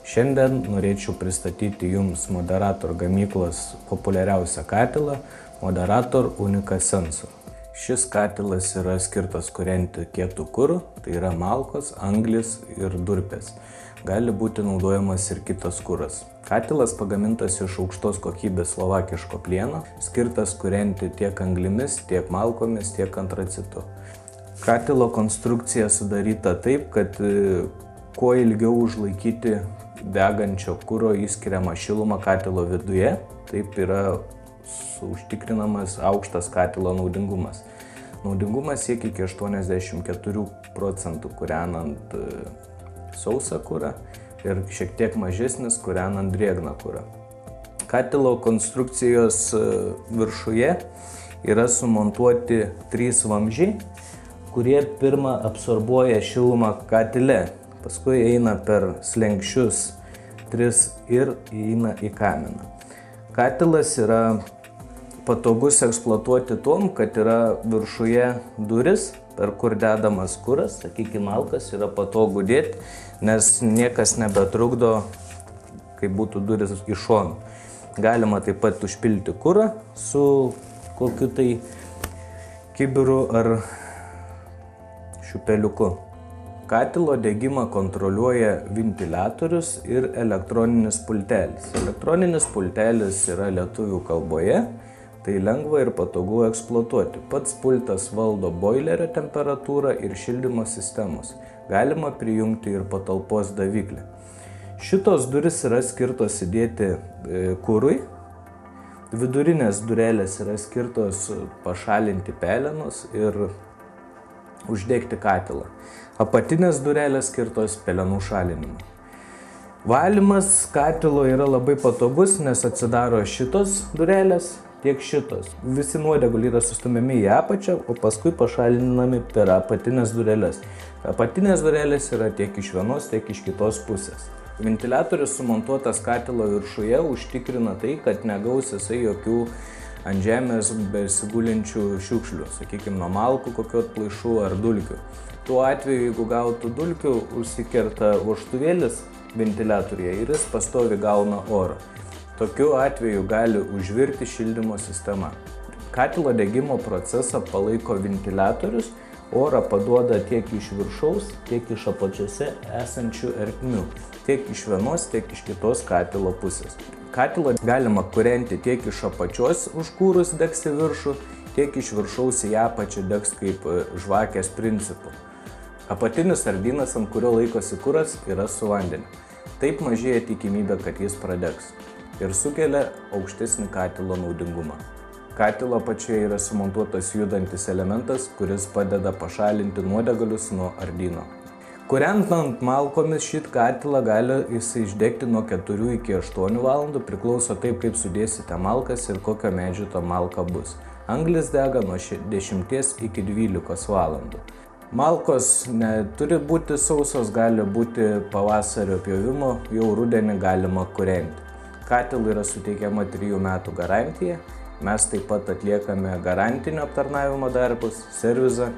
Šiandien norėčiau pristatyti Jums Moderator gamyklos populiariausią katilą Moderator Unica Sensor. Šis katilas yra skirtas kūrenti kietu kuru, tai yra malkos, anglis ir durpės. Gali būti naudojamas ir kitas kuras. Katilas pagamintas iš aukštos kokybės slovakiško plieno, skirtas kūrenti tiek anglimis, tiek malkomis, tiek antracitu. Katilo konstrukcija sudaryta taip, kad kuo ilgiau užlaikyti degančio kuro įskiriamą šilumą katilo viduje, taip yra užtikrinamas aukštas katilo naudingumas. Naudingumas siekia iki 84% kūrenant sausą kurą ir šiek tiek mažesnis kūrenant drėgną kurą. Katilo konstrukcijos viršuje yra sumontuoti 3 vamzdžiai, kurie pirmą absorbuoja šilumą katile, paskui eina per slenksčius 3 ir įeina į kaminą. Katilas yra patogus eksploatuoti tom, kad yra viršuje duris, per kur dedamas kuras, sakykime, malkas yra patogu dėti, nes niekas nebetrukdo, kai būtų duris iš šonų. Galima taip pat užpilti kurą su kokiu tai kibiru ar šiupeliuku. Katilo degimą kontroliuoja ventiliatorius ir elektroninis pultelis. Elektroninis pultelis yra lietuvių kalboje, tai lengva ir patogu eksploatuoti. Pats pultas valdo boilerio temperatūrą ir šildymo sistemos. Galima prijungti ir patalpos daviklį. Šitos duris yra skirtos įdėti kurui. Vidurinės durelės yra skirtos pašalinti pelenus ir uždegti katilą. Apatinės durelės skirtos pelenų šalinimui. Valymas katilo yra labai patogus, nes atsidaro šitos durelės, tiek šitos. Visi nuodegulai yra sustumiami į apačią, o paskui pašalinami per apatinės durelės. Apatinės durelės yra tiek iš vienos, tiek iš kitos pusės. Ventiliatorius sumontuotas katilo viršuje užtikrina tai, kad negaus jisai jokių ant žemės besigulinčių šiukšlių, sakykime, nuo malkų, kokio atplaišų ar dulkių. Tuo atveju, jeigu gautų dulkių, užsikerta vožtuvėlis ventiliatoriuje ir jis pastovi gauna oro. Tokiu atveju gali užvirti šildymo sistema. Katilo degimo procesą palaiko ventiliatorius, orą paduoda tiek iš viršaus, tiek iš apačiose esančių ertmių, tiek iš vienos, tiek iš kitos katilo pusės. Katilą galima kūrenti tiek iš apačios užkūrus degs į viršų, tiek iš viršaus į apačią degs kaip žvakės principu. Apatinis ardynas, ant kurio laikosi kuras, yra su vandeniu. Taip mažėja tikimybė, kad jis pradegs ir sukelia aukštesnį katilo naudingumą. Katilo apačioje yra sumontuotas judantis elementas, kuris padeda pašalinti nuodegalius nuo ardyno. Kūrentant malkomis šit katilą gali išdegti nuo 4 iki 8 valandų, priklauso taip, kaip sudėsite malkas ir kokio medžio ta malka bus. Anglis dega nuo 10 iki 12 valandų. Malkos neturi būti sausos, gali būti pavasario pjovimo, jau rudenį galima kūrenti. Katilui yra suteikiama 3 metų garantija, mes taip pat atliekame garantinio aptarnavimo darbus, servizą.